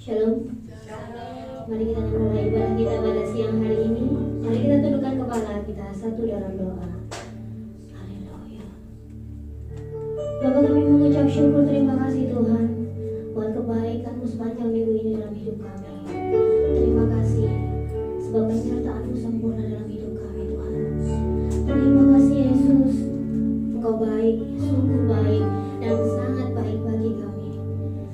Shalom. Mari kita mulai ibadah kita pada siang hari ini. Mari kita tundukkan kepala kita satu dalam doa. Haleluya. Bapak, kami mengucap syukur, terima kasih Tuhan buat kebaikan-Mu sepanjang minggu ini dalam hidup kami. Terima kasih sebab penyertaan-Mu sempurna dalam hidup kami Tuhan. Terima kasih Yesus, Engkau baik, sungguh baik dan sangat baik bagi kami.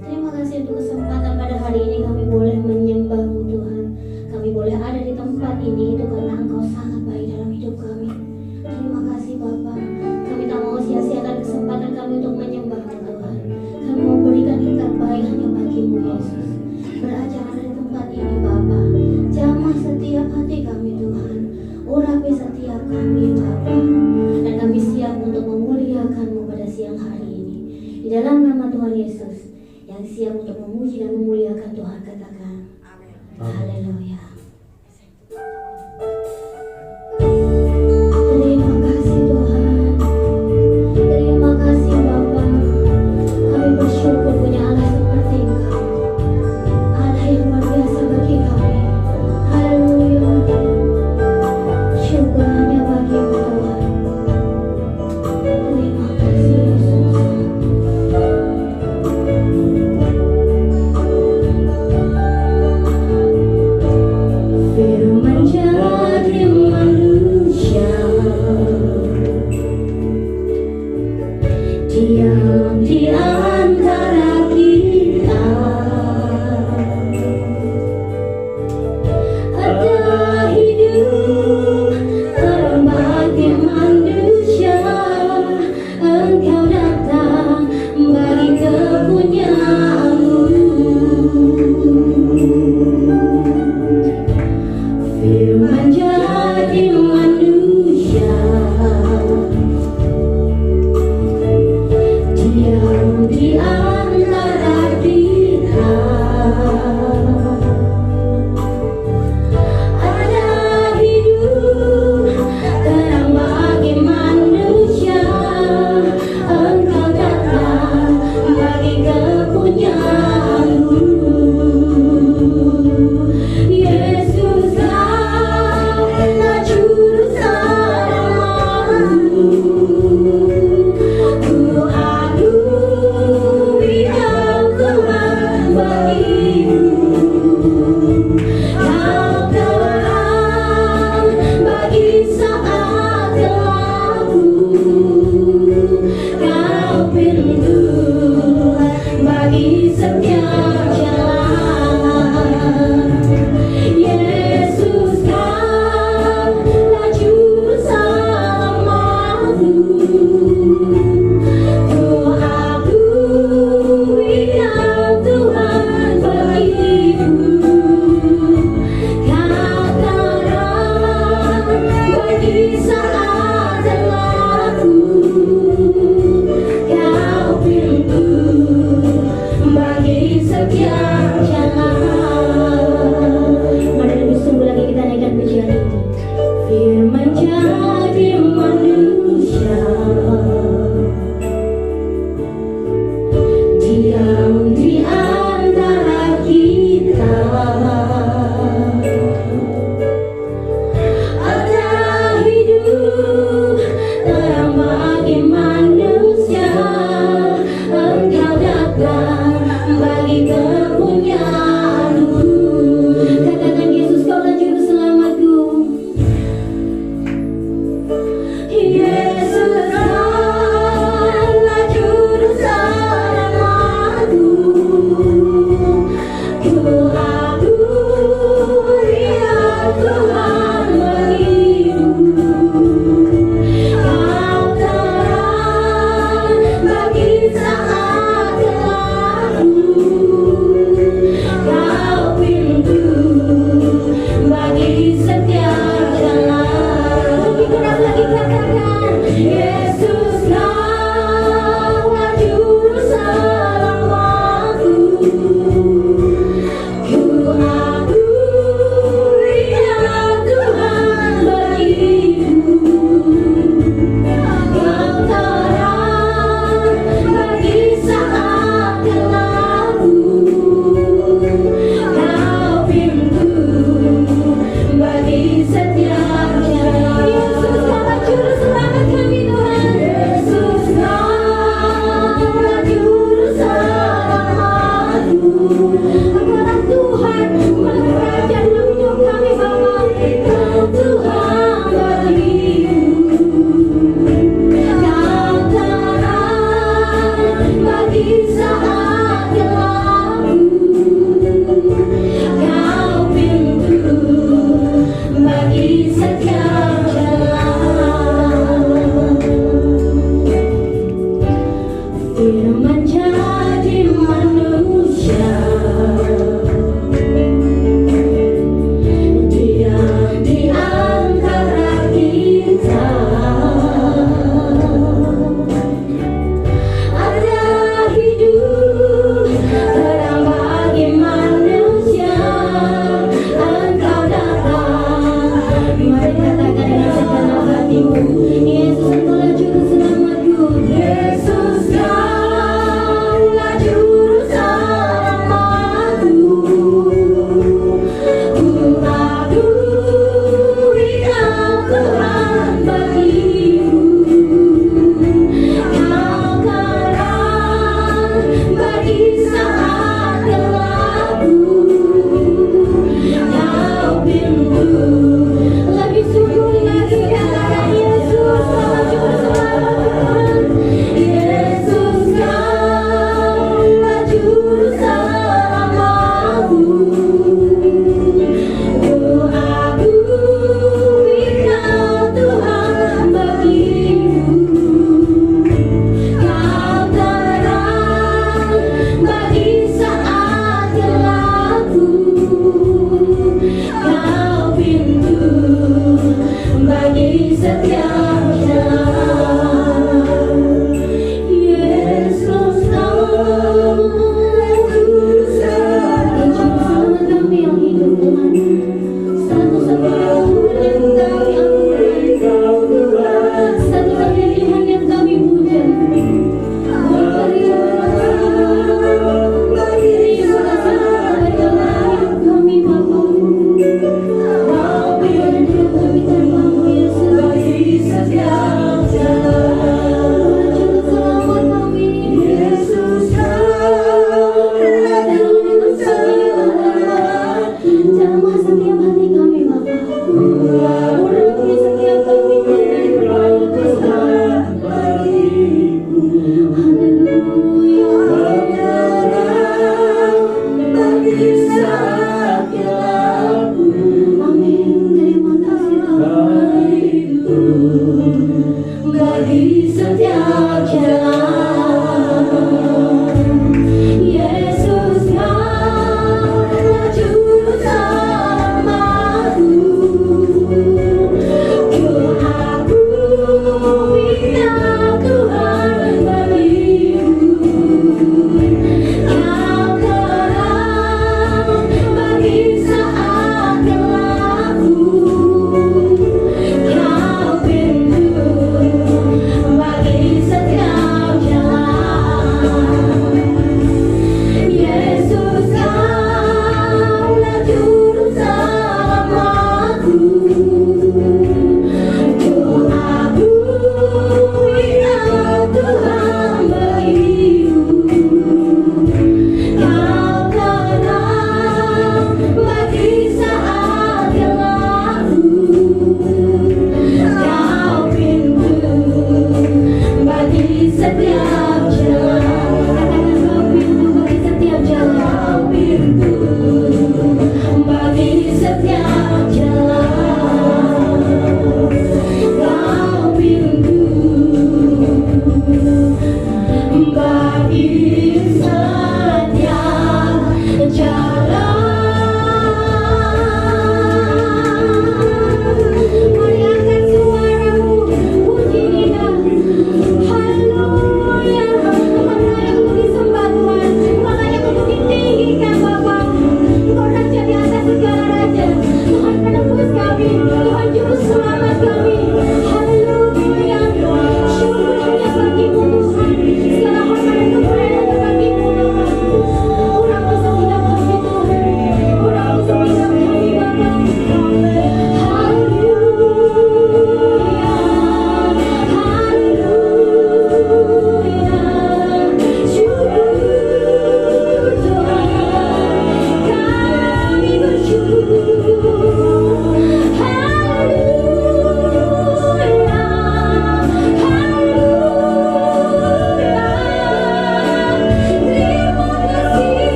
Terima kasih untuk kesempatan pada hari ini kami boleh menyembah-Mu Tuhan. Kami boleh ada di tempat ini itu karena Engkau sangat baik dalam hidup kami. Terima kasih Bapa. Kami tak mau sia-siakan kesempatan kami untuk menyembah-Mu Tuhan. Kami mau berikan yang terbaik hanya bagi-Mu Yesus. Beracara di tempat ini Bapa. Jamah setiap hati kami Tuhan. Urapi setiap kami Bapa. Dan kami siap untuk memuliakan-Mu pada siang hari ini. Di dalam nama Tuhan Yesus yang siap untuk memuji dan memuliakan Tuhan, katakan haleluya. Terima kasih Tuhan. Terima kasih Bapa. Kami bersyukur punya Allah seperti Engkau, Allah yang luar biasa bagi kami. Haleluya. Syukur hanya bagi-Mu Tuhan. Terima kasih Yesus. Firman jadi manusia, diam di antara kita. Ada hidup terbagi manusia, Engkau datang bagi kepunyaan-Mu. Firman jadi manusia, diam di antara kita. Ada hidup terang bagi manusia, Engkau datang bagi kepunyaan-Mu. Yesus, Kaulah juru selamatku. Ku akui Kau Tuhan bagiku. Kau terang bagi saat gelapku. Kau pintu bagi setiap jalan. Yesus, Kaulah juru selamatku. Ku akui Kau Tuhan bagiku. Kau terang bagi saat gelapku. Kau pintu bagi setiap jalan. Mari lebih sungguh lagi kita naikkan pujian ini. Firman jadi manusia, diam di antara kita. Ada hidup terang bagi manusia, Engkau datang bagi kepunyaan-Mu.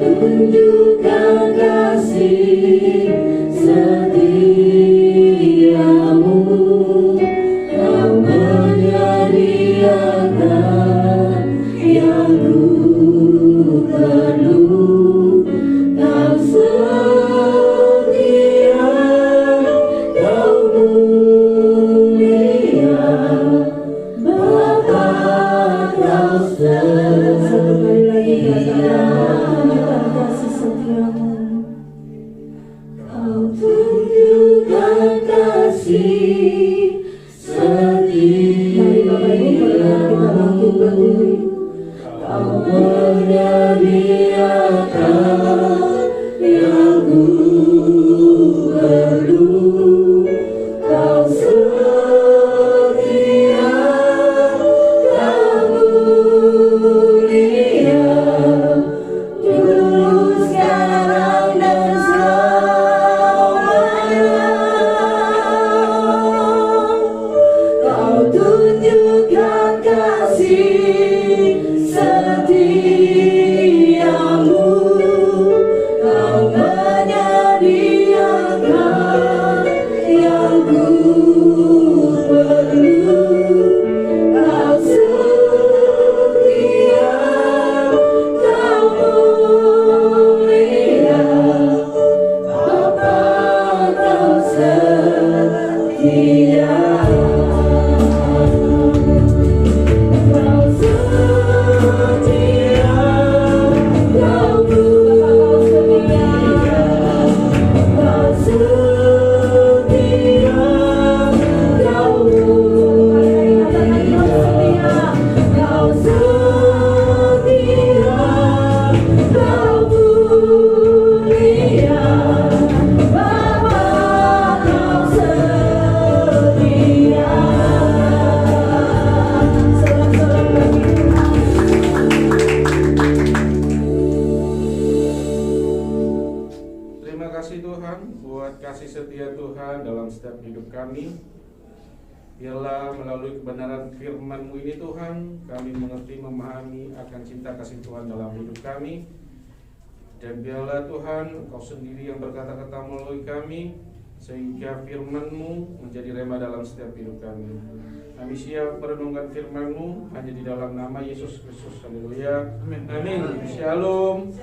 tunjukkan kasih setiamu, Kau menyediakan yang ku perlu, Kau setia, Kau mulia, Bapa Kau setia. Kau tunjukkan kasih setiamu, Kau menyediakan yang ku perlu, Kau setia, Kau mulia, dulu, sekarang, dan selamanya. Kau tunjukkan kasih setiamu, Kau menyediakan yang ku perlu, Kau setia, Kau mulia, Bapa Kau setia. Kau setia, Kau mulia, Kau setia, Kau mulia, Kau setia, Kau mulia, Bapa Kau setia. Sorak-sorak bagi Tuhan. Terima kasih Tuhan buat kasih setia Tuhan dalam setiap hidup kami. Biarlah melalui kebenaran firman-Mu ini Tuhan, kami mengerti, memahami akan cinta kasih Tuhan dalam hidup kami. Dan biarlah Tuhan, Engkau sendiri yang berkata-kata melalui kami, sehingga firman-Mu menjadi rema dalam setiap hidup kami. Kami siap merenungkan firman-Mu hanya di dalam nama Yesus Kristus. Haleluya. Amin. Shalom.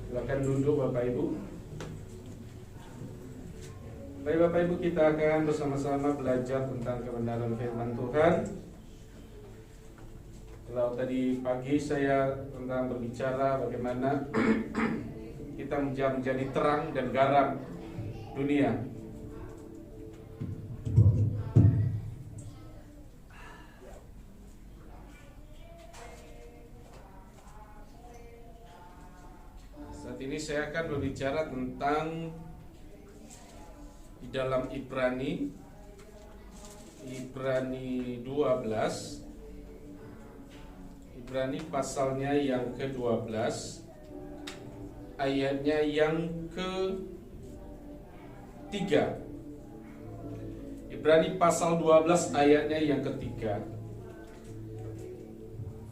Silakan duduk Bapak Ibu. Baik Bapak Ibu, kita akan bersama-sama belajar tentang kebenaran firman Tuhan. Kalau tadi pagi saya tentang berbicara bagaimana kita menjadi terang dan garam dunia. Saat ini saya akan berbicara tentang di dalam Ibrani 12, Ibrani pasalnya yang ke-12, ayatnya yang ke-3. Ibrani pasal 12 ayatnya yang ke-3.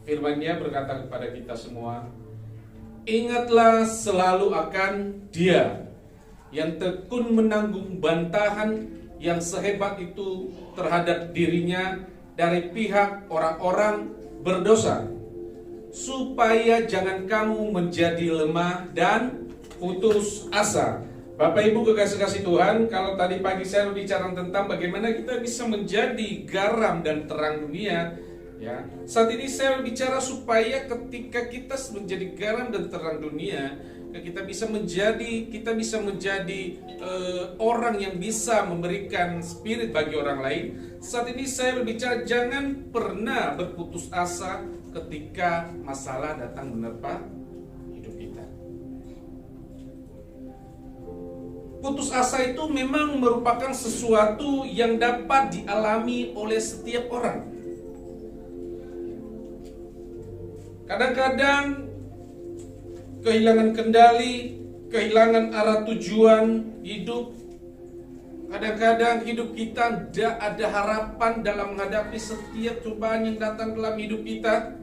Firman-Nya berkata kepada kita semua, ingatlah selalu akan Dia yang tekun menanggung bantahan yang sehebat itu terhadap dirinya dari pihak orang-orang berdosa, supaya jangan kamu menjadi lemah dan putus asa. Bapak Ibu kekasih-kasih Tuhan, kalau tadi pagi saya bicara tentang bagaimana kita bisa menjadi garam dan terang dunia, ya. Saat ini saya bicara supaya ketika kita menjadi garam dan terang dunia, kita bisa menjadi orang yang bisa memberikan spirit bagi orang lain. Saat ini saya berbicara jangan pernah berputus asa ketika masalah datang menerpa hidup kita. Putus asa itu memang merupakan sesuatu yang dapat dialami oleh setiap orang. Kadang-kadang kehilangan kendali, kehilangan arah tujuan hidup. Kadang-kadang hidup kita tidak ada harapan dalam menghadapi setiap cobaan yang datang dalam hidup kita.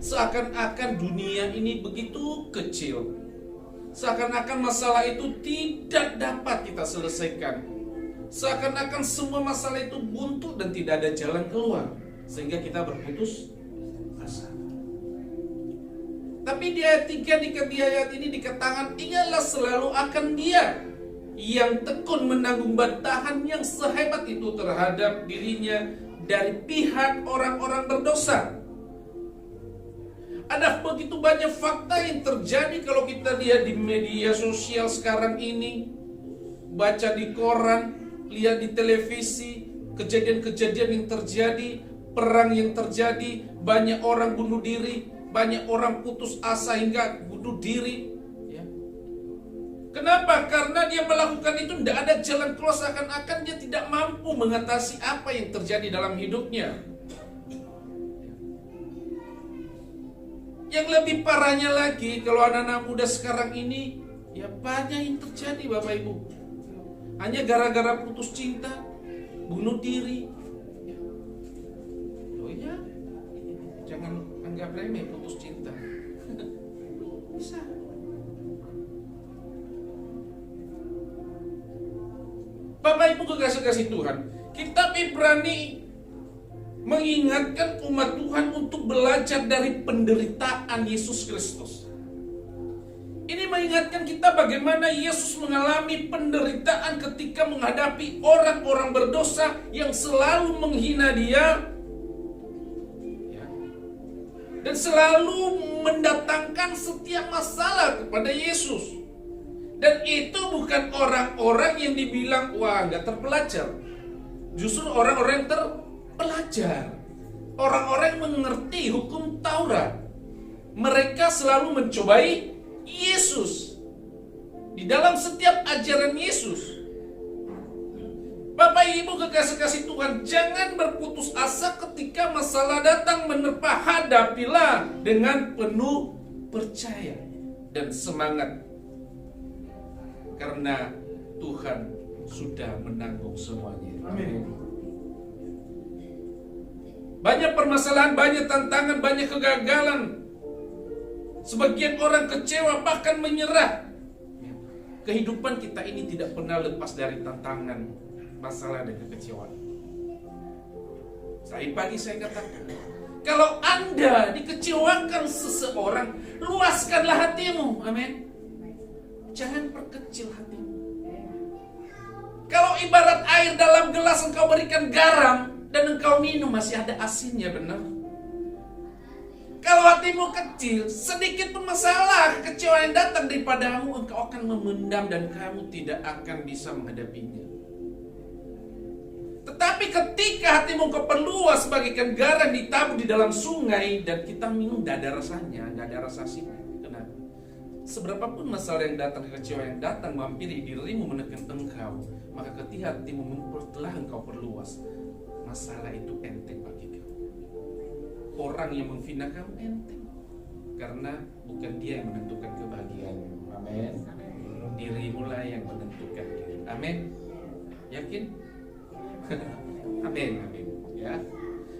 seakan-akan dunia ini begitu kecil. Seakan-akan masalah itu tidak dapat kita selesaikan. Seakan-akan semua masalah itu buntu dan tidak ada jalan keluar, sehingga kita berputus asa. Tapi di ayat 3 di ayat ini dikatakan, ingatlah selalu akan Dia yang tekun menanggung bantahan yang sehebat itu terhadap dirinya dari pihak orang-orang berdosa. Ada begitu banyak fakta yang terjadi kalau kita lihat di media sosial sekarang ini, baca di koran, lihat di televisi, kejadian-kejadian yang terjadi, perang yang terjadi, banyak orang bunuh diri, banyak orang putus asa hingga bunuh diri. Ya. Kenapa? Karena dia melakukan itu tidak ada jalan keluar, seakan-akan dia tidak mampu mengatasi apa yang terjadi dalam hidupnya. Yang lebih parahnya lagi, kalau anak-anak muda sekarang ini, ya banyak yang terjadi Bapak Ibu. Hanya gara-gara putus cinta, bunuh diri. Oh ya, jangan anggap remeh putus cinta. Bisa. Bapak Ibu kekasih-kasih Tuhan, Kitab Ibrani mengingatkan umat Tuhan untuk belajar dari penderitaan Yesus Kristus. Ini mengingatkan kita bagaimana Yesus mengalami penderitaan ketika menghadapi orang-orang berdosa yang selalu menghina Dia, dan selalu mendatangkan setiap masalah kepada Yesus. Dan itu bukan orang-orang yang dibilang wah nggak terpelajar. Justru orang-orang yang terpelajar, orang-orang yang mengerti hukum Taurat. Mereka selalu mencobai Yesus di dalam setiap ajaran Yesus. Bapak Ibu kekasih-kasih Tuhan, jangan berputus asa ketika masalah datang menerpa. Hadapilah dengan penuh percaya dan semangat, karena Tuhan sudah menanggung semuanya. Amin. Banyak permasalahan, banyak tantangan, banyak kegagalan. Sebagian orang kecewa, bahkan menyerah. Kehidupan kita ini tidak pernah lepas dari tantangan, masalah dan kekecewaan. Tadi pagi saya katakan, kalau Anda dikecewakan seseorang, luaskanlah hatimu. Amin. Jangan perkecil hatimu. Kalau ibarat air dalam gelas engkau berikan garam dan engkau minum, masih ada asinnya, benar? Kalau hatimu kecil, sedikit pun masalah, kekecewaan yang datang daripadamu, engkau akan memendam dan kamu tidak akan bisa menghadapinya. Tetapi ketika hatimu engkau perluas bagaikan garam ditabur di dalam sungai dan kita minum, tidak ada rasanya, tidak ada rasa asinnya. Kenapa? Seberapapun masalah yang datang, kekecewaan yang datang mampiri dirimu, menekan engkau, maka ketika hatimu telah engkau perluas, masalah itu enteng bagi kamu. Orang yang menghina kamu enteng, karena bukan dia yang menentukan kebahagiaanmu. Amin. Dirimu lah yang menentukan diri. Amin. Yakin? Amin. Amin. Ya.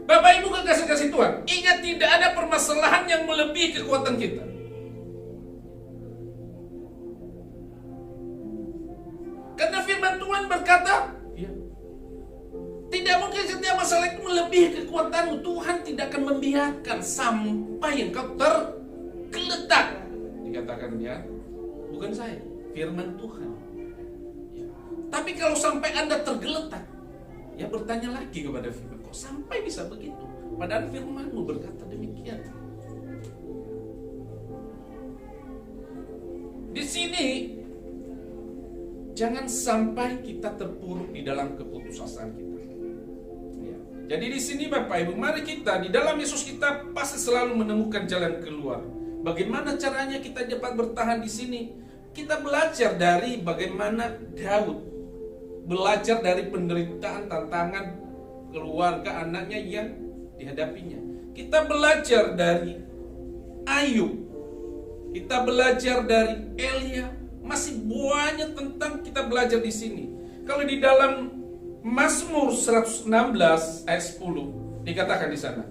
Bapak Ibu kekasih-kasih Tuhan, ingat tidak ada permasalahan yang melebihi kekuatan kita. Karena firman Tuhan berkata, tidak mungkin setiap masalah itu melebihi kekuatanmu. Tuhan tidak akan membiarkan sampai engkau tergeletak. Dikatakan dia, bukan saya, firman Tuhan. Ya. Tapi kalau sampai Anda tergeletak, ya bertanya lagi kepada firman, kok sampai bisa begitu? Padahal firman-Mu berkata demikian. Di sini, jangan sampai kita terpuruk di dalam keputusasaan kita. Jadi di sini Bapak Ibu, mari kita di dalam Yesus kita pasti selalu menemukan jalan keluar. Bagaimana caranya kita dapat bertahan di sini? Kita belajar dari bagaimana Daud belajar dari penderitaan, tantangan keluarga anaknya yang dihadapinya. Kita belajar dari Ayub. Kita belajar dari Elia. Masih banyak tentang kita belajar di sini. Kalau di dalam Mazmur 116 ayat 10 dikatakan di sana,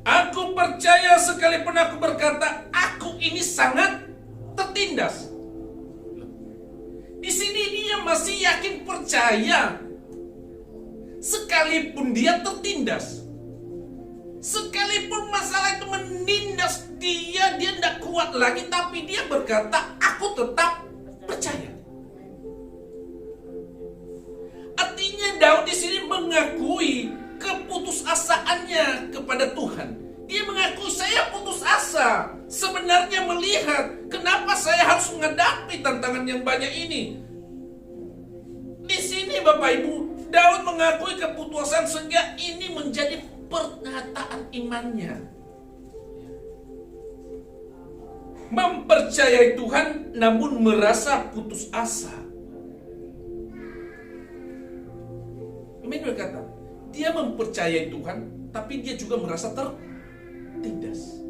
Aku percaya sekalipun aku berkata, aku ini sangat tertindas. Di sini dia masih yakin percaya, sekalipun dia tertindas. Sekalipun masalah itu menindas dia tidak kuat lagi, tapi dia berkata, aku tetap percaya. Artinya Daud di sini mengakui keputusasaannya kepada Tuhan. Dia mengaku, saya putus asa. Sebenarnya melihat kenapa saya harus menghadapi tantangan yang banyak ini. Di sini Bapak Ibu, Daud mengakui keputusan sehingga ini menjadi pernyataan imannya. Mempercayai Tuhan namun merasa putus asa. Amin berkata, dia mempercayai Tuhan tapi dia juga merasa tertindas.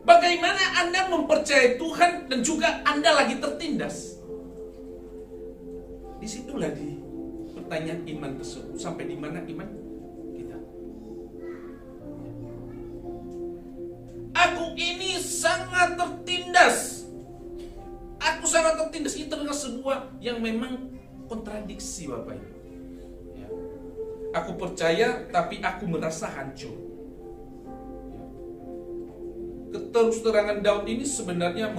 Bagaimana Anda mempercayai Tuhan dan juga Anda lagi tertindas? Disitulah di pertanyaan iman tersebut. Sampai di mana iman kita? Aku ini sangat tertindas. Aku sangat tertindas. Itu adalah sebuah yang memang kontradiksi, Bapak Ibu. Ya. Aku percaya tapi aku merasa hancur. Keterus terangan Daud ini sebenarnya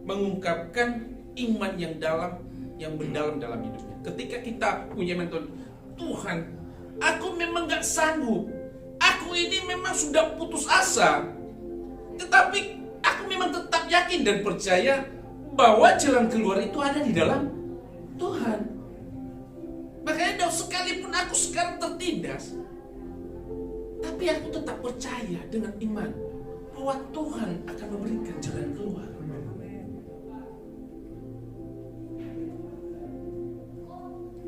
mengungkapkan iman yang dalam, yang mendalam dalam hidupnya. Ketika kita punya mentor, Tuhan, aku memang gak sanggup. Aku ini memang sudah putus asa. Tetapi aku memang tetap yakin dan percaya bahwa jalan keluar itu ada di dalam Tuhan. Makanya Daud, sekalipun aku sekarang tertindas, tapi aku tetap percaya dengan iman bahwa Tuhan akan memberikan jalan keluar.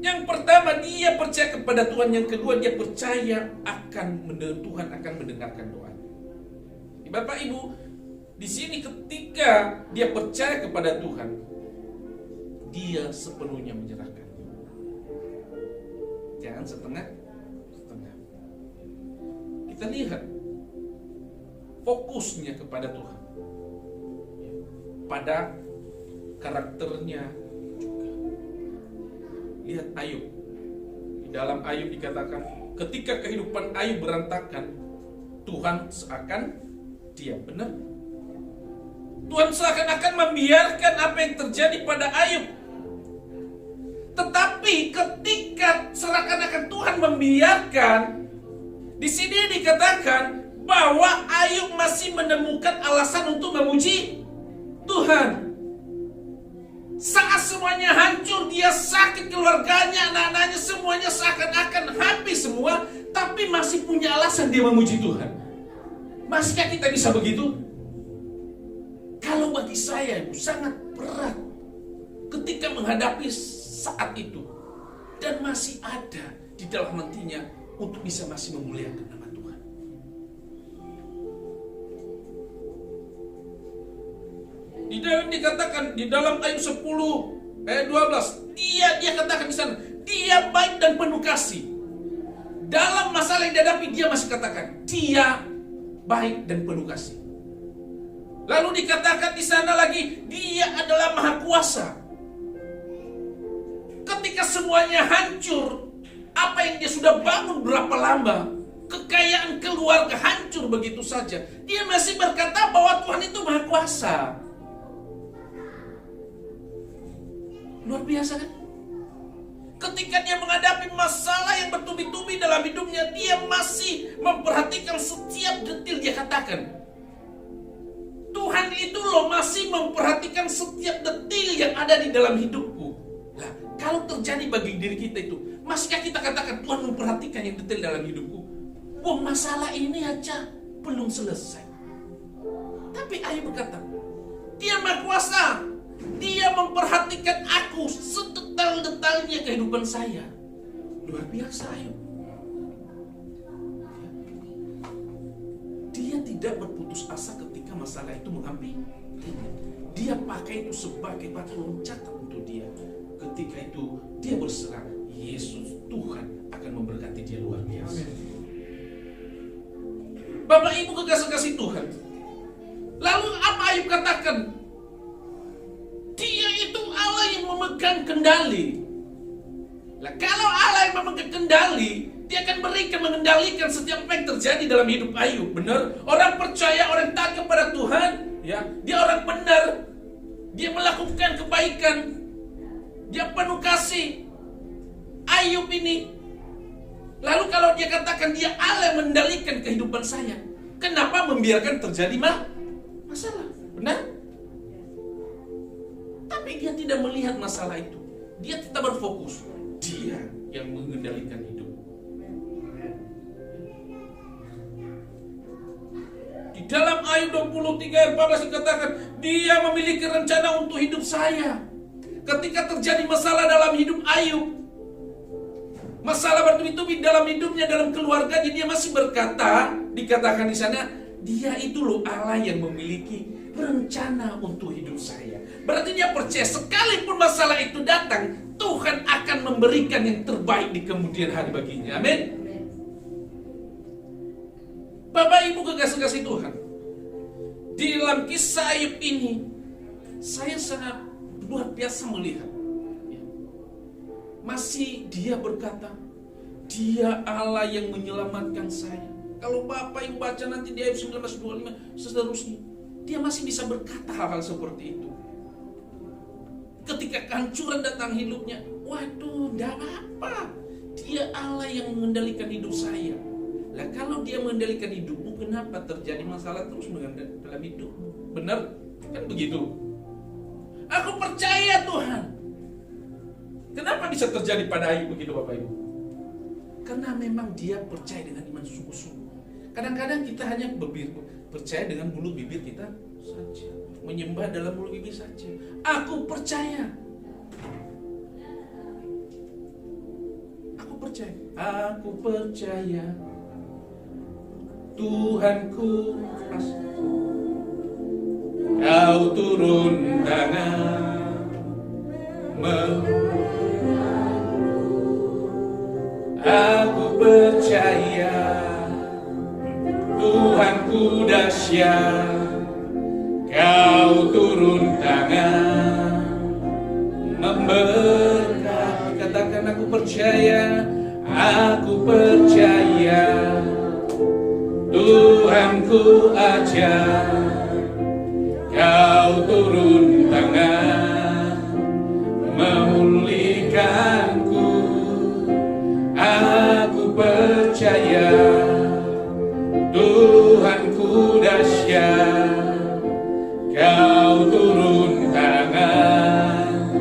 Yang pertama, dia percaya kepada Tuhan. Yang kedua, dia percaya Tuhan akan mendengarkan doa. Bapak Ibu, di sini ketika dia percaya kepada Tuhan, dia sepenuhnya menyerahkan. Jangan setengah-setengah. Kita lihat fokusnya kepada Tuhan, pada karakternya juga. Lihat Ayub. Di dalam Ayub dikatakan, ketika kehidupan Ayub berantakan, Tuhan seakan diam. Benar? Tuhan seakan-akan membiarkan apa yang terjadi pada Ayub. Tetapi ketika seakan-akan Tuhan membiarkan, di sini dikatakan bahwa Ayub masih menemukan alasan untuk memuji Tuhan. Saat semuanya hancur, dia sakit, keluarganya, anak-anaknya, semuanya seakan-akan habis semua, tapi masih punya alasan dia memuji Tuhan. Masihkah kita bisa begitu? Kalau bagi saya itu sangat berat ketika menghadapi saat itu, dan masih ada di dalam hatinya untuk bisa masih memuliakan nama Tuhan. Di dalam dikatakan di dalam Ayub 10 ayat 12, dia katakan di sana, dia baik dan penuh kasih. Dalam masalah yang dihadapi, dia masih katakan dia baik dan penuh kasih. Lalu dikatakan di sana lagi, dia adalah maha kuasa. Ketika semuanya hancur, apa yang dia sudah bangun berapa lama, kekayaan keluarga hancur begitu saja, dia masih berkata bahwa Tuhan itu maha kuasa. Luar biasa kan? Ketika dia menghadapi masalah yang bertubi-tubi dalam hidupnya, dia masih memperhatikan setiap detil. Dia katakan, Tuhan itu loh masih memperhatikan setiap detil yang ada di dalam hidupku. Nah, kalau terjadi bagi diri kita itu, masihkah kita katakan Tuhan memperhatikan yang detil dalam hidupku? Wah, masalah ini aja belum selesai. Tapi Ayub berkata, dia maha kuasa. Dia memperhatikan aku sedetail-detailnya kehidupan saya. Luar biasa Ayub. Dia tidak berputus asa ketika masalah itu menghampiri. Dia pakai itu sebagai batu loncatan untuk dia. Ketika itu dia berserah, Yesus Tuhan akan memberkati dia luar biasa. Bapak Ibu kekasih-kasih Tuhan. Lalu apa Ayub katakan? Dia itu Allah yang memegang kendali. Nah, kalau Allah yang memegang kendali, Dia akan berikan mengendalikan setiap apa yang terjadi dalam hidup Ayub. Benar? Orang percaya, orang taat kepada Tuhan, ya, dia orang benar. Dia melakukan kebaikan. Dia penuh kasih. Ayub ini. Lalu kalau dia katakan dia Allah yang mengendalikan kehidupan saya, kenapa membiarkan terjadi masalah? Benar? Tapi dia tidak melihat masalah itu. Dia tetap berfokus. Dia yang mengendalikan hidup. Di dalam ayat 23 ayat 14 dikatakan, Dia memiliki rencana untuk hidup saya. Ketika terjadi masalah dalam hidup Ayub, masalah bertubi-tubi dalam hidupnya, dalam keluarganya, dia masih berkata, dikatakan di sana, Dia itu loh Allah yang memiliki rencana untuk hidup saya. Berarti dia percaya sekalipun masalah itu datang, Tuhan akan memberikan yang terbaik di kemudian hari baginya. Amin. Bapak Ibu kekasih-kasih Tuhan, di dalam kisah Ayub ini, saya sangat luar biasa melihat. Masih dia berkata, Dia Allah yang menyelamatkan saya. Kalau Bapak Ibu baca nanti di ayat 19-25 seterusnya, dia masih bisa berkata hal-hal seperti itu. Ketika kehancuran datang hidupnya, waduh, tidak apa-apa. Dia Allah yang mengendalikan hidup saya. Lah kalau Dia mengendalikan hidupmu, kenapa terjadi masalah terus dalam hidupmu? Benar? Kan begitu. Aku percaya Tuhan. Kenapa bisa terjadi pada Ayub begitu Bapak Ibu? Karena memang dia percaya dengan iman sungguh-sungguh. Kadang-kadang kita hanya percaya dengan mulut bibir kita saja. Menyembah dalam mulut bibir saja. Aku percaya. Aku percaya. Aku percaya. Tuhanku, Kau turun tangan Aku percaya Tuhanku dahsyat, Kau turun tangan memberkati. Katakan aku percaya Tuhanku ajar, Kau turun tangan memulihkanku. Aku percaya Tuhanku dahsyat, Kau turun tangan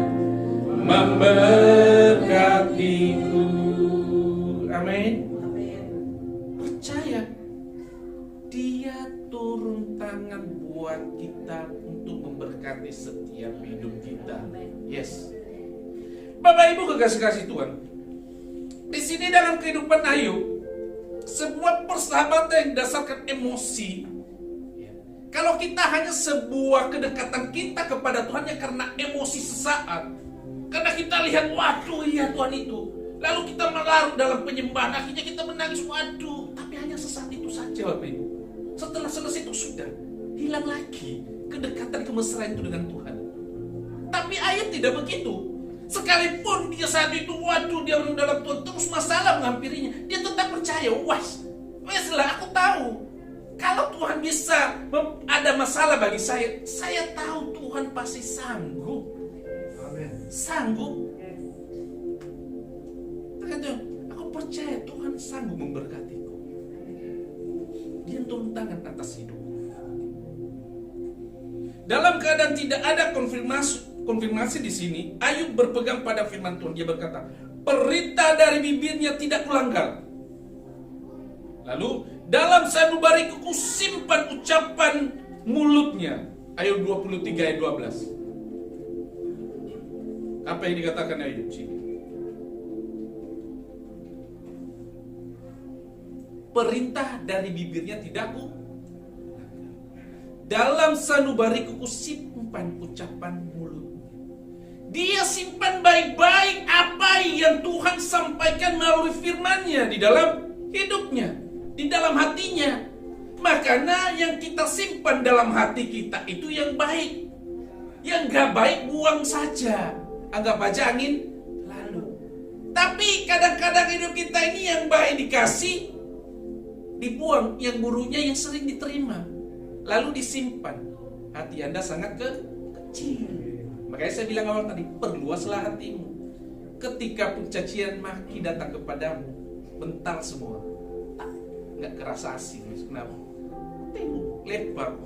memberkatiku. Amin. Percaya Dia turun tangan buat kita untuk memberkati setiap hidup kita. Yes. Bapak Ibu kekasih-kasih Tuhan, di sini dalam kehidupan Ayub, sebuah persahabatan yang didasarkan emosi. Kalau kita hanya sebuah kedekatan kita kepada Tuhan ya karena emosi sesaat, karena kita lihat, waduh iya Tuhan itu, lalu kita melarut dalam penyembahan, akhirnya kita menangis, waduh, tapi hanya sesaat itu saja Bapak Ibu. Setelah selesai itu sudah hilang lagi kedekatan kemesraan itu dengan Tuhan. Tapi Ayub tidak begitu. Sekalipun dia saat itu, waduh, dia orang dalam Tuhan, terus masalah menghampirinya, dia tetap percaya, weslah aku tahu kalau Tuhan bisa ada masalah bagi saya tahu Tuhan pasti sanggup. Amen. Sanggup. Aku percaya Tuhan sanggup memberkatiku. Dia turun tangan atas hidup. Dalam keadaan tidak ada konfirmasi di sini, Ayub berpegang pada firman Tuhan. Dia berkata, perintah dari bibirnya tidak kulanggar. Lalu, dalam sanubariku kusimpan ucapan mulutnya. Ayub 23 ayat 12. Apa yang dikatakan Ayub sini? Perintah dari bibirnya tidak ku. Dalam sanubariku kusimpan ucapan mulut. Dia simpan baik-baik apa yang Tuhan sampaikan melalui firman-Nya di dalam hidupnya, di dalam hatinya. Makanya yang kita simpan dalam hati kita itu yang baik. Yang gak baik buang saja. Anggap aja angin lalu. Tapi kadang-kadang hidup kita ini yang baik dikasih, dibuang. Yang buruknya yang sering diterima, lalu disimpan. Hati Anda sangat kecil. Makanya saya bilang awal tadi, perluaslah hatimu. Ketika cacian maki datang kepadamu, bentar semua. Nggak kerasa asing. Kenapa? Lebar.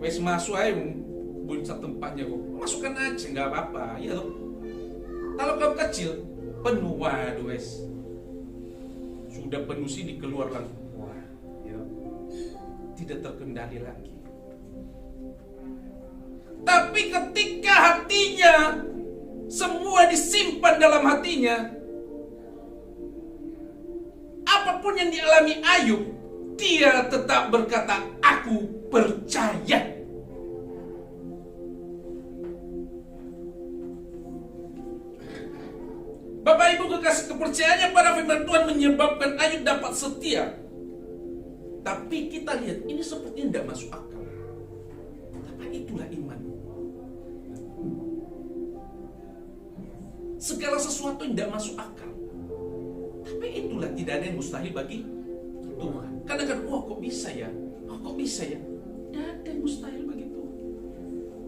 Wes masuk aja buncak tempatnya kok. Masukkan aja nggak apa-apa. Ya toh. Kalau kamu kecil, penuh, waduh wes. Sudah penuh sini keluar langsung. Wah, ya. Tidak terkendali lagi. Tapi ketika hatinya semua disimpan dalam hatinya, apapun yang dialami Ayub, dia tetap berkata, aku percaya. Bapak Ibu kekasih, kepercayaannya pada firman Tuhan menyebabkan Ayub dapat setia. Tapi kita lihat, ini sepertinya tidak masuk akal. Tapi itulah iman. Segala sesuatu yang tidak masuk akal. Tapi itulah tidak ada yang mustahil bagi Tuhan. Kadang-kadang, wah kok bisa ya? Kok bisa ya? Tidak ada yang mustahil bagi Tuhan.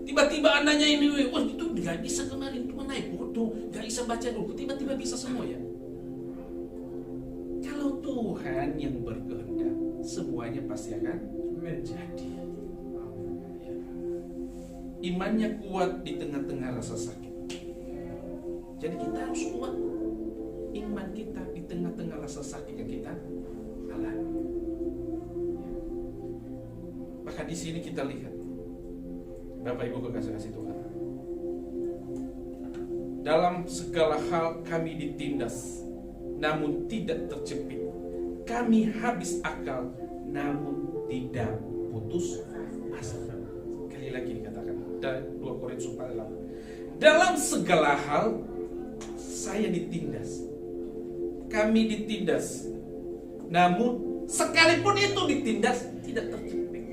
Tiba-tiba anaknya ini, wah itu nggak bisa kemarin Tuhan naik bodoh, nggak bisa baca dulu, tiba-tiba bisa semua ya. Kalau Tuhan yang berkehendak, semuanya pasti akan menjadi. Imannya kuat di tengah-tengah rasa sakit. Jadi kita harus kuat iman kita di tengah-tengah rasa sakit yang kita alami. Maka di sini kita lihat, Bapak Ibu kekasih Tuhan, dalam segala hal kami ditindas, namun tidak terjepit. Kami habis akal, namun tidak putus asa. Sekali lagi dikatakan, 2 Korintus 4:8. Dalam segala hal saya ditindas, kami ditindas, namun sekalipun itu ditindas tidak terjepit.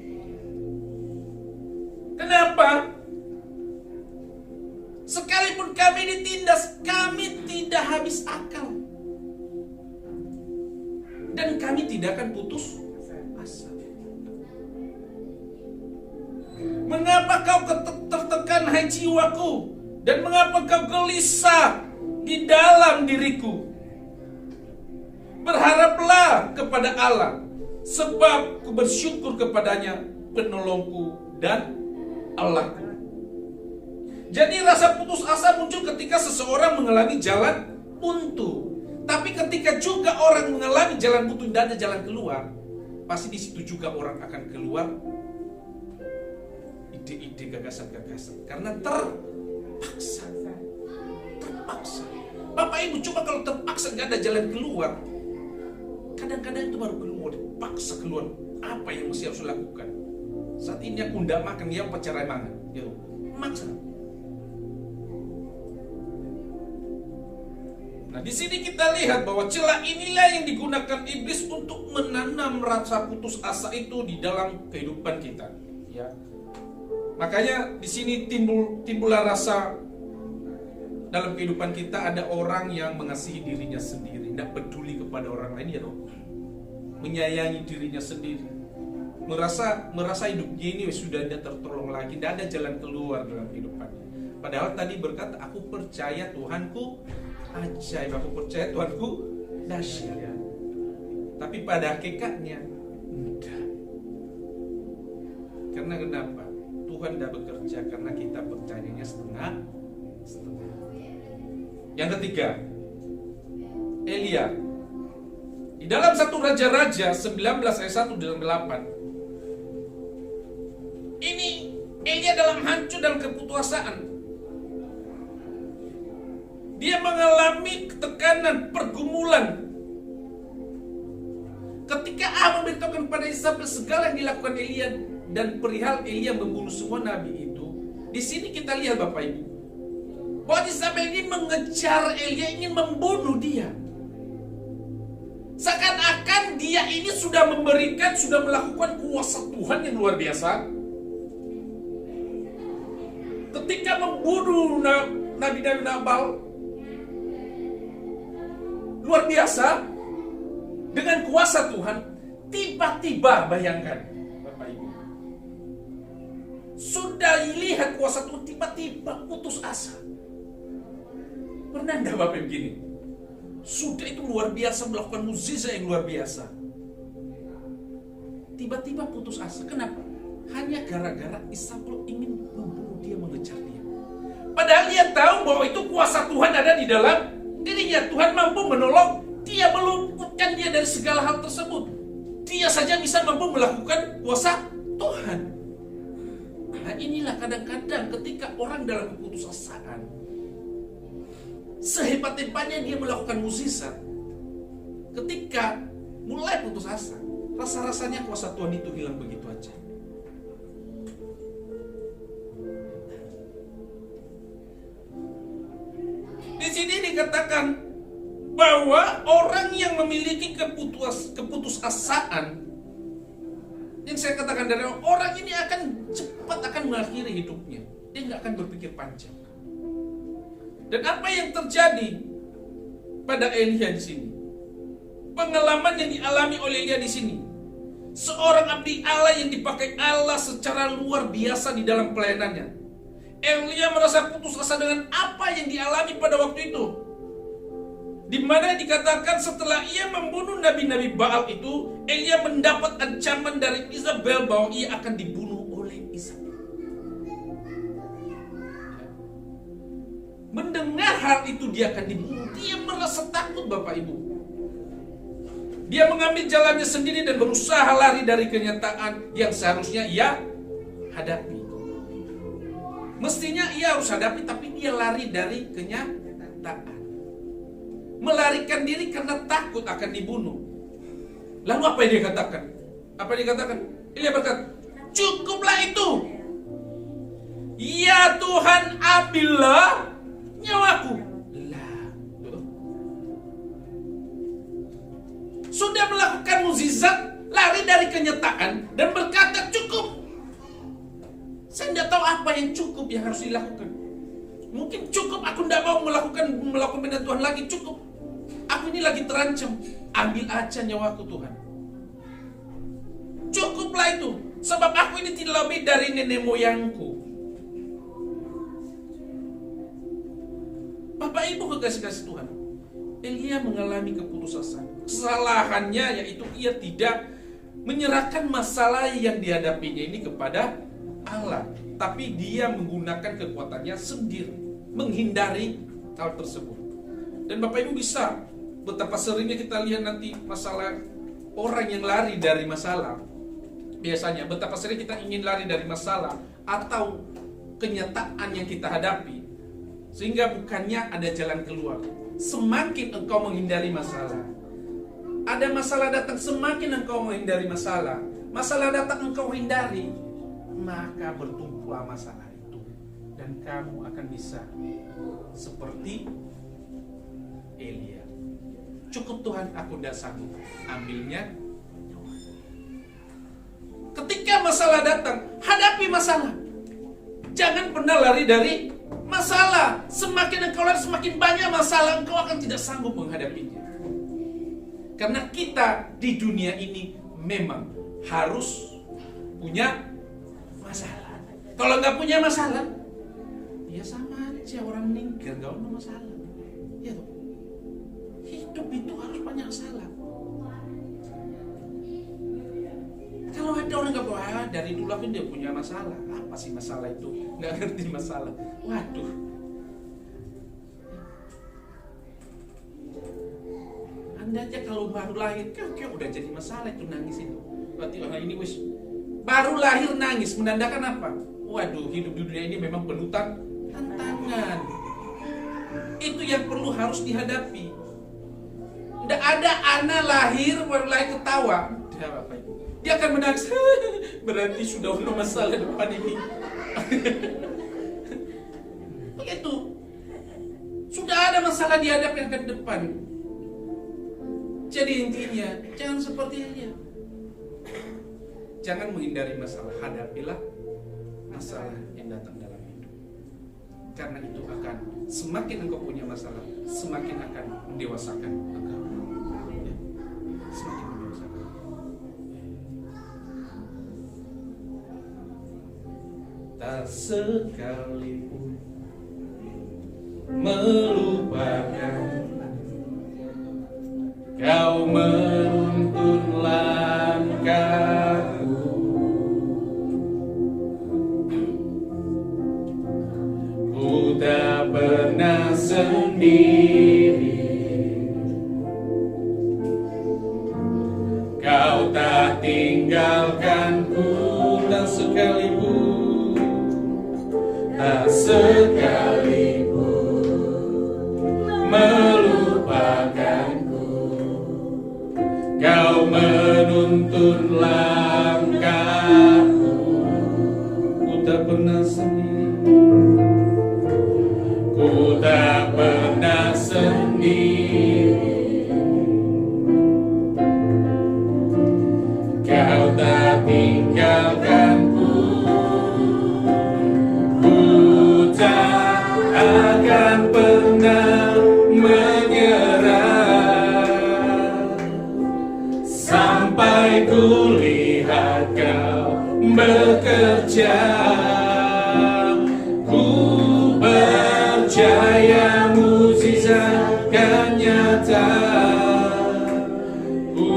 Kenapa? Sekalipun kami ditindas, kami tidak habis akal, dan kami tidak akan putus asa. Mengapa kau tertekan, hai jiwaku? Dan mengapa kau gelisah di dalam diriku? Berharaplah kepada Allah, sebab ku bersyukur kepadanya, penolongku dan Allahku. Jadi rasa putus asa muncul ketika seseorang mengalami jalan buntu. Tapi ketika juga orang mengalami jalan buntu, tidak ada jalan keluar, pasti di situ juga orang akan keluar ide-ide, gagasan-gagasan, karena terpaksa. Bapak Ibu, coba kalau terpaksa nggak ada jalan keluar, kadang-kadang itu baru keluar, dipaksa keluar. Apa yang mesti harus lakukan? Saat ini aku nggak makan, dia pacaran mangan, ya, maksa. Nah, di sini kita lihat bahwa celah inilah yang digunakan iblis untuk menanam rasa putus asa itu di dalam kehidupan kita, ya. Makanya di sini timbullah rasa dalam kehidupan kita, ada orang yang mengasihi dirinya sendiri, tidak peduli kepada orang lain, ya toh. Menyayangi dirinya sendiri, merasa hidupnya ini sudah tidak tertolong lagi, tidak ada jalan keluar dalam kehidupannya. Padahal tadi berkata, aku percaya Tuhanku ajaib, aku percaya Tuhanku dahsyat. Tapi pada hakikatnya tidak. Karena kenapa? Tuhan tidak bekerja karena kita percayanya setengah. Yang ketiga, Elia. Di dalam 1 Raja-Raja 19 ayat 1 dan 8. Ini Elia dalam hancur dan keputusasaan. Dia mengalami tekanan, pergumulan. Ketika Allah memberitahukan pada Isabel segala yang dilakukan Elia dan perihal Elia membunuh semua nabi itu, di sini kita lihat Bapak Ibu, bahwa Isabel ini mengejar Elia, ingin membunuh dia. Seakan-akan dia ini sudah memberikan, sudah melakukan kuasa Tuhan yang luar biasa. Ketika membunuh Nabi-Nabi Nabal, luar biasa, dengan kuasa Tuhan, tiba-tiba bayangkan, Bapak Ibu, sudah lihat kuasa Tuhan, tiba-tiba putus asa. Pernah enggak Bapak Ibu begini? Sudah itu luar biasa, melakukan mukjizat yang luar biasa, tiba-tiba putus asa. Kenapa? Hanya gara-gara Isabel ingin membunuh dia, mengejar dia. Padahal dia tahu bahwa itu kuasa Tuhan ada di dalam dirinya. Tuhan mampu menolong dia, meluputkan dia dari segala hal tersebut. Dia saja bisa mampu melakukan kuasa Tuhan. Nah, inilah kadang-kadang ketika orang dalam keputusasaan, sehebat-hebatnya dia melakukan mukjizat, ketika mulai putus asa, rasa-rasanya kuasa Tuhan itu hilang begitu aja. Di sini dikatakan bahwa orang yang memiliki keputusasaan, yang saya katakan dari orang ini akan cepat akan mengakhiri hidupnya. Dia nggak akan berpikir panjang. Dan apa yang terjadi pada Elia di sini? Pengalaman yang dialami oleh Elia di sini. Seorang abdi Allah yang dipakai Allah secara luar biasa di dalam pelayanannya. Elia merasa putus asa dengan apa yang dialami pada waktu itu. Di mana dikatakan setelah ia membunuh nabi-nabi Baal itu, Elia mendapat ancaman dari Isabel bahwa ia akan dibunuh oleh Isabel. Mendengar hal itu dia akan dibunuh, dia merasa takut Bapak Ibu. Dia mengambil jalannya sendiri dan berusaha lari dari kenyataan yang seharusnya ia hadapi. Mestinya ia harus hadapi, tapi dia lari dari kenyataan. Melarikan diri karena takut akan dibunuh. Lalu apa yang dia katakan? Apa yang dia katakan? Elia berkata, cukuplah itu. Ya Tuhan, ambillah nyawaku. Lah, sudah melakukan mukjizat, lari dari kenyataan dan berkata cukup. Saya tidak tahu apa yang cukup yang harus dilakukan. Mungkin cukup, aku tidak mau melakukan benda Tuhan lagi, cukup. Aku ini lagi terancam, ambil aja nyawaku Tuhan. Cukuplah itu, sebab aku ini tidak lebih dari nenek moyangku. Bapak Ibu kekasih-kasih Tuhan, Elia mengalami keputusasaan. Kesalahannya yaitu ia tidak menyerahkan masalah yang dihadapinya ini kepada Allah, tapi dia menggunakan kekuatannya sendiri, menghindari hal tersebut. Dan Bapak Ibu bisa betapa seringnya kita lihat nanti masalah orang yang lari dari masalah. Biasanya betapa sering kita ingin lari dari masalah atau kenyataan yang kita hadapi, sehingga bukannya ada jalan keluar. Semakin engkau menghindari masalah, ada masalah datang, semakin engkau menghindari masalah, masalah datang engkau hindari, maka bertumbuhlah masalah itu, dan kamu akan bisa seperti Elia. Cukup Tuhan, aku tidak sanggup, ambilnya. Ketika masalah datang, hadapi masalah. Jangan pernah lari dari masalah. Semakin engkau lari, semakin banyak masalah, engkau akan tidak sanggup menghadapinya. Karena kita di dunia ini memang harus punya masalah. Kalau nggak punya masalah, ya sama aja orang meninggal, nggak ada masalah. Ya toh. Hidup itu harus banyak masalah. Kalau ada orang nggak punya, dari dulu aku dia punya masalah. Apa sih masalah itu? Nggak ngerti masalah. Waduh. Anda aja kalau baru lahir, kayak udah jadi masalah itu, nangis itu. Berarti orang ini wis baru lahir nangis, menandakan apa? Waduh, hidup di dunia ini memang penuh tantangan. Itu yang perlu harus dihadapi. Tidak ada anak lahir baru lahir ketawa. Tidak apa itu. Dia akan menangis. Berarti sudah ada masalah depan ini. Begitu. Sudah ada masalah dihadapi akan depan. Jadi intinya, jangan seperti ini. Jangan menghindari masalah, hadapilah masalah yang datang dalam hidup. Karena itu akan, semakin engkau punya masalah, semakin akan mendewasakan engkau. Ya, semakin mendewasakan. Tak sekalipun melupakan, kau menuntun langkahku. Ku tak pernah sendiri, kau tak tinggalkanku. Tak sekalipun, tak sekalipun melupakanku, kau menuntun langkahku. Ku tak pernah sendiri, ku tak pernah sendiri, kau tak tinggalkanku. Ku tak akan pernah menyerah sampai ku lihat kau bekerja. Ku percaya mukjizat kan nyata. Ku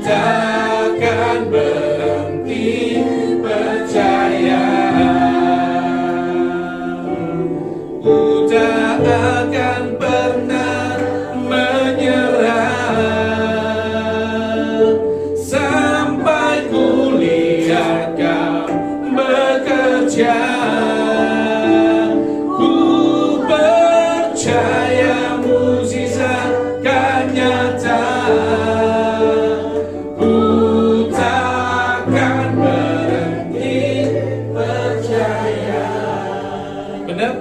takkan berhenti percaya. Ku tak akan pernah menyerah sampai ku lihat kau bekerja. Ku percaya mukjizat kan nyata. Ku takkan berhenti percaya. Benar?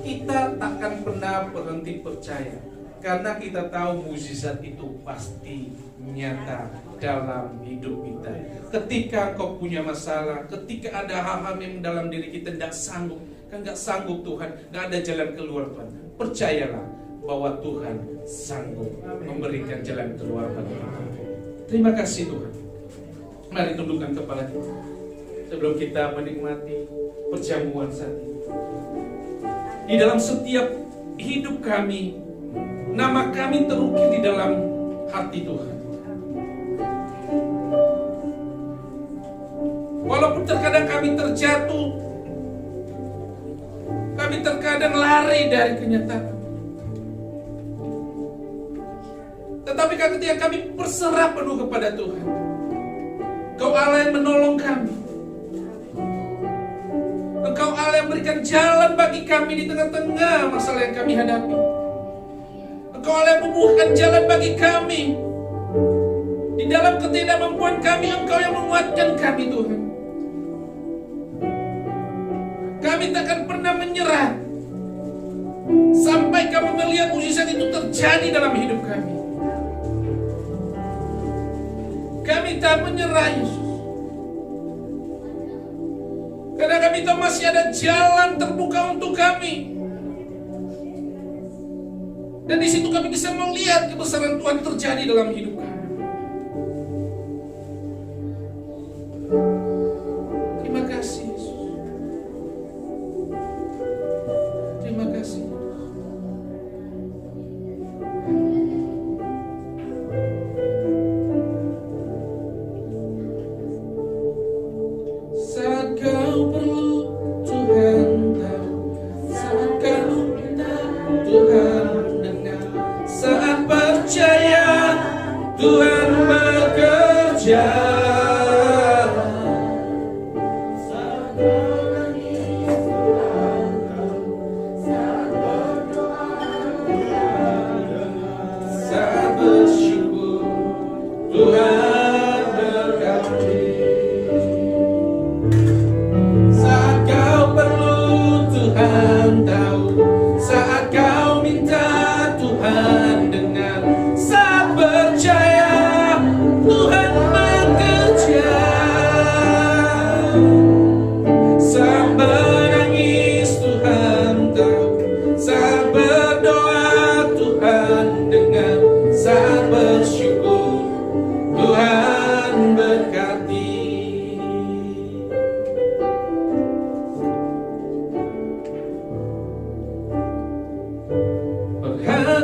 Kita takkan pernah berhenti percaya karena kita tahu mukjizat itu pasti nyata dalam hidup kita. Ketika kau punya masalah, ketika ada hal-hal yang dalam diri kita tidak sanggup, kan nggak sanggup Tuhan, nggak ada jalan keluar Tuhan. Percayalah bahwa Tuhan sanggup memberikan jalan keluar bagi kita. Terima kasih Tuhan. Mari tundukkan kepala kita sebelum kita menikmati perjamuan saat ini. Di dalam setiap hidup kami, nama kami terukir di dalam hati Tuhan. Walaupun terkadang kami terjatuh, kami terkadang lari dari kenyataan, tetapi ketika kami berserah penuh kepada Tuhan, Engkau Allah yang menolong kami. Engkau Allah yang berikan jalan bagi kami di tengah-tengah masalah yang kami hadapi. Engkau Allah yang membukakan jalan bagi kami di dalam ketidakmampuan kami. Engkau yang menguatkan kami Tuhan. Kami takkan pernah menyerah sampai kami melihat mukjizat itu terjadi dalam hidup kami. Kami tak menyerah Yesus, karena kami tahu masih ada jalan terbuka untuk kami. Dan di situ kami bisa melihat kebesaran Tuhan terjadi dalam hidup kami. Terima kasih Yesus. Terima kasih. Saat kau perlu Tuhan tahu, saat kau minta Tuhan dengar, saat percaya Tuhan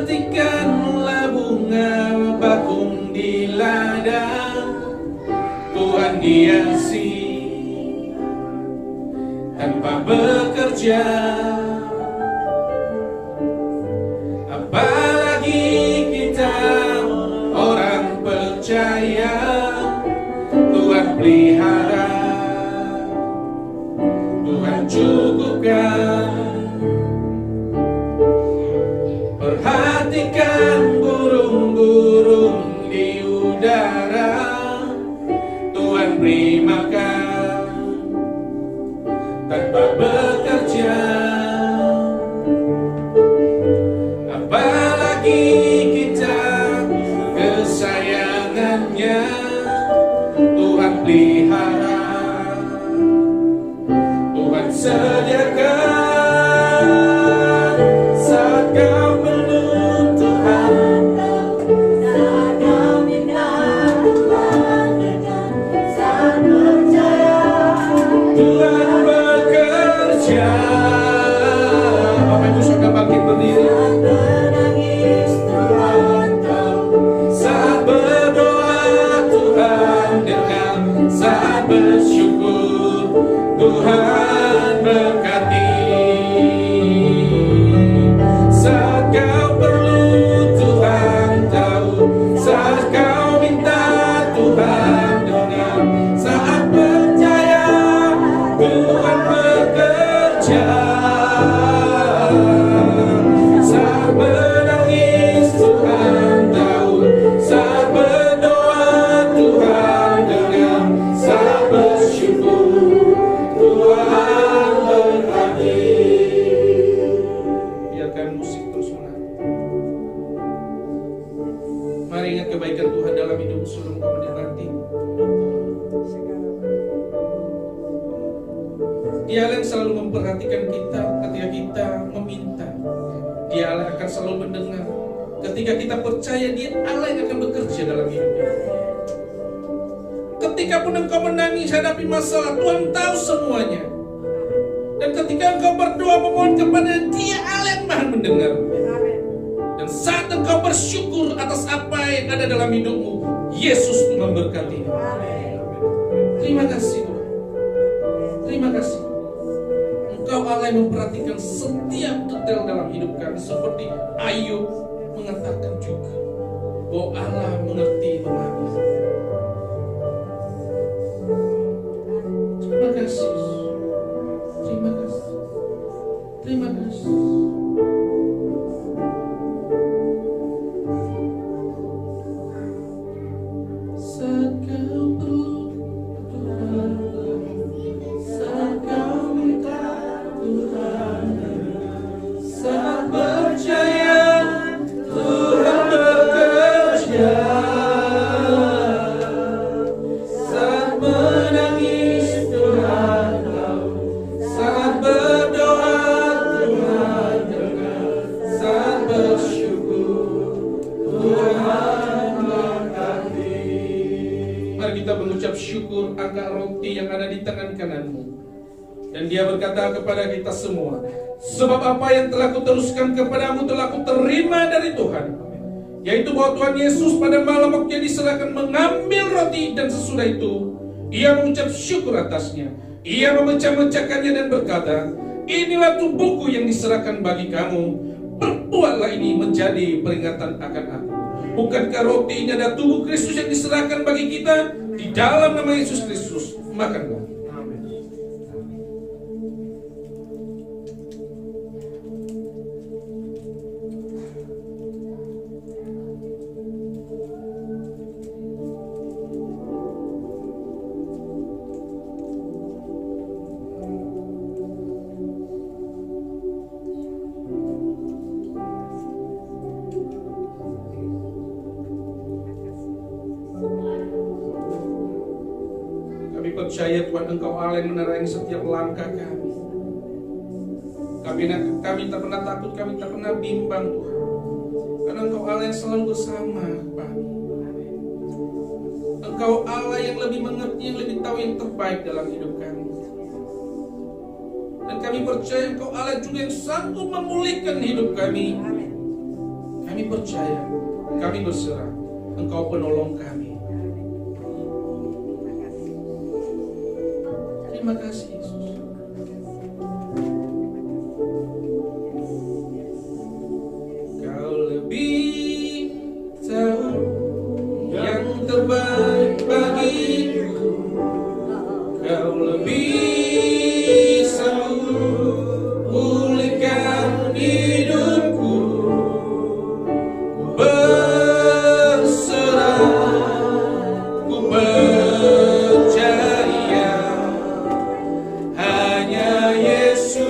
Perhatikanlah bunga bakung di ladang, Tuhan hiasi tanpa bekerja. Apalagi kita orang percaya, Tuhan pelihara, Tuhan cukupkan. Perhatikan burung-burung di udara, Tuhan beri makan tanpa bekerja. Apalagi kita kesayangannya, Tuhan pelihara, Tuhan sediakan. Saat kau perlu Tuhan, Saat kau minta Tuhan dengar, saat percaya Tuhan bekerja. Bapak Ibu saudara bangkit berdiri. saat menangis Tuhan tahu, Saat berdoa Tuhan dengar, saat bersyukur Tuhan berkati. Saat kau perlu Tuhan tahu, saat kau minta Tuhan dengar, saat percaya Tuhan bekerja. Saat menangis Tuhan tahu, saat berdoa Tuhan dengar, saat bersyukur Tuhan berkati. Biarkan musik terus mengalir. Mari ingat kebaikan Tuhan dalam hidup sebelum kau menikmati. Dia yang selalu memperhatikan kita ketika kita meminta. Dia Allah akan selalu mendengar. Ketika kita percaya, Dia Allah yang akan bekerja dalam hidup kita. Ketika pun engkau menangis hadapi masalah, Tuhan tahu semuanya. Dan ketika engkau berdoa memohon kepada Dia, Allah yang maha mendengar. Dan saat engkau bersyukur atas apa yang ada dalam hidupmu, Yesus Tuhan memberkati. Terima kasih Tuhan. Terima kasih. Engkau Allah yang memperhatikan setiap detail dalam hidup kami, seperti Ayub mengatakan juga bahwa Allah mengerti memahami. Terima kasih. Terima kasih. Terima kasih. Saat kau perlu Tuhan, saat kau minta Tuhan, saat percaya Tuhan bekerja, saat menangis Tuhan tahu, saat berdoa Tuhan dengar, saat bersyukur Tuhan berkati. Mari kita mengucap syukur angkat roti yang ada di tangan kananmu. Dan Dia berkata kepada kita semua, sebab apa yang telah kuteruskan kepadamu telah kuterima dari Tuhan, yaitu bahwa Tuhan Yesus pada malam waktu yang diserahkan mengambil roti, dan sesudah itu Ia mengucap syukur atasnya. Ia memecah-mecahkannya dan berkata, inilah tubuhku yang diserahkan bagi kamu. Perbuatlah ini menjadi peringatan akan aku. Bukankah roti ini adalah tubuh Kristus yang diserahkan bagi kita? Di dalam nama Yesus Kristus, makanlah. Percaya Tuhan, Engkau Allah yang menerangi setiap langkah kami. Kami tak pernah takut, kami tak pernah bimbang Tuhan, karena Engkau Allah yang selalu bersama kami. Engkau Allah yang lebih mengerti, yang lebih tahu yang terbaik dalam hidup kami. Dan kami percaya Engkau Allah juga yang sanggup memulihkan hidup kami. Kami percaya, kami berserah, Engkau penolong kami. Terima kasih Yesus. Kau lebih tahu yang terbaik bagiku. Kau lebih sanggup pulihkan hidupku. Ku berserah, ku percaya hanya Yesus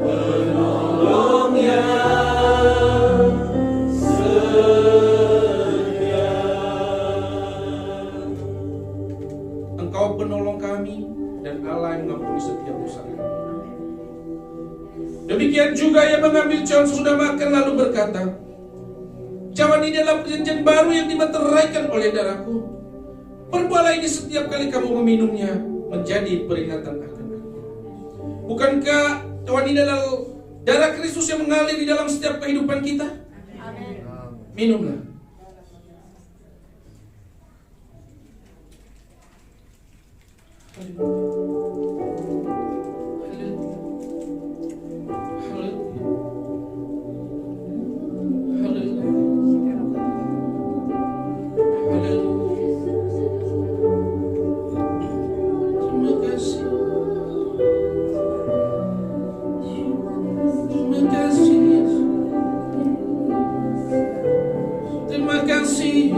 penolong yang setia. Engkau penolong kami dan Allah yang mengampuni setiap dosa kami. Demikian juga ia mengambil cawan sesudah makan lalu berkata, cawan ini adalah perjanjian baru yang dimeteraikan oleh darahku. Perbuatlah ini setiap kali kamu meminumnya menjadi peringatan akan aku. Bukankah cawan ini adalah darah Kristus yang mengalir di dalam setiap kehidupan kita? Minumlah. Terima kasih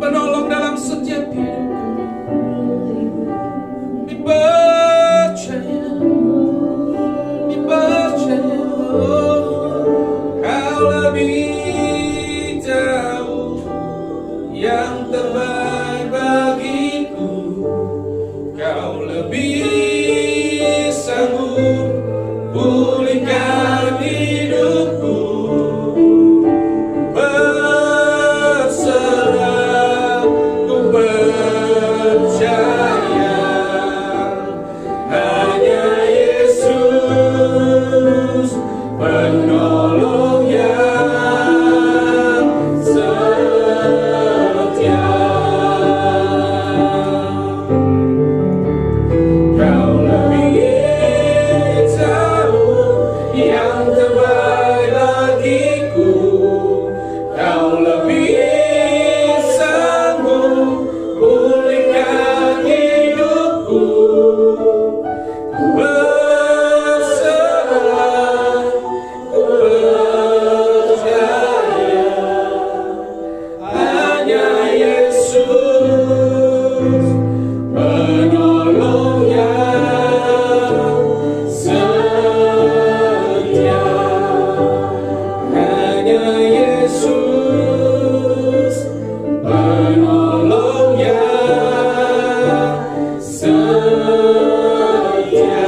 penolong dalam setiap hidup kami. Dipercaya, Kau lebih tahu yang terbaik bagiku. Kau lebih sanggup pulihkan hidupku. Berserah, ku percaya hanya Yesus penolong yang setia. Kau lebih tahu yang terbaik bagiku. Kau lebih sanggup pulihkan hidupku. Ku berserah, ku percaya hanya Yesus penolong yang setia. Hanya Yesus penolong yang setia.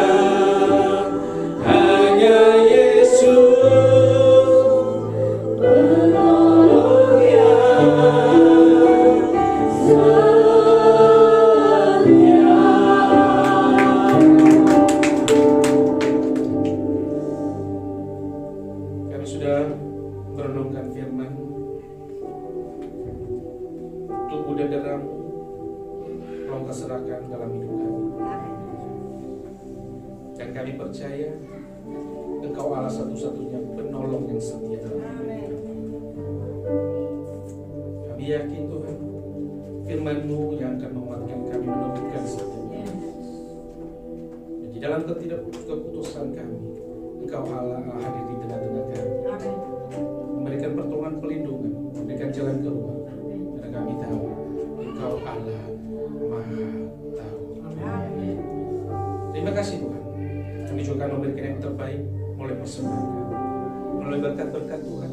Hanya Yesus penolong yang setia. Kami sudah merenungkan firman. Tubuh dan darahmu tolong keserahkan dalam hidup kami. Dan kami percaya Engkau Allah satu-satunya penolong yang setia dalam hidup kami. Kami yakin Tuhan, firman-Mu yang akan menguatkan kami menentukan setiap hari. Dan di dalam ketidakputusan kami, Engkau Allah hadir di tengah-tengah kami, memberikan pertolongan pelindungan, memberikan jalan keluar. Karena kami tahu Engkau Allah Maha Tahu. Terima kasih Tuhan. Kami juga akan memberikan yang terbaik mulai persembahan, melalui berkat-berkat Tuhan.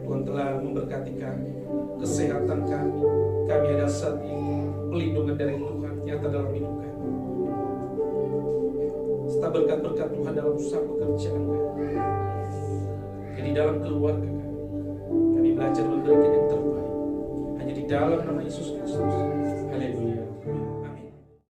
Tuhan telah memberkati kami, kesehatan kami. Kami ada saat ini pelindungan dari Tuhan nyata dalam hidup kami. Serta berkat-berkat Tuhan dalam usaha pekerjaan kami. Jadi dalam keluarga kami belajar memberikan yang terbaik hanya di dalam nama Yesus Kristus. Haleluya.